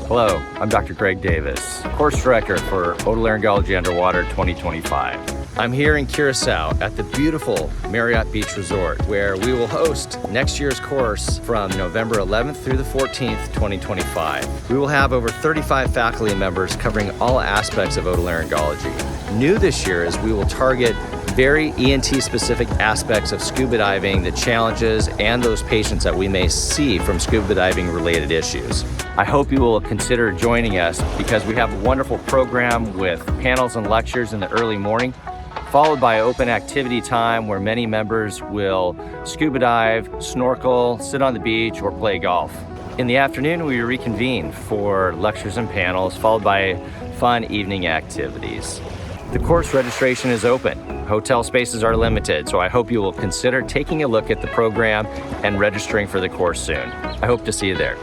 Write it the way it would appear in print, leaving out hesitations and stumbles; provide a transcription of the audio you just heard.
Hello, I'm Dr. Greg Davis, course director for Otolaryngology Underwater 2025. I'm here in Curaçao at the beautiful Marriott Beach Resort, where we will host next year's course from November 11th through the 14th, 2025. We will have over 35 faculty members covering all aspects of otolaryngology. New this year is we will target very ENT-specific aspects of scuba diving, the challenges, and those patients that we may see from scuba diving-related issues. I hope you will consider joining us because we have a wonderful program with panels and lectures in the early morning, followed by open activity time where many members will scuba dive, snorkel, sit on the beach, or play golf. In the afternoon, we reconvene for lectures and panels, followed by fun evening activities. The course registration is open. Hotel spaces are limited, so I hope you will consider taking a look at the program and registering for the course soon. I hope to see you there.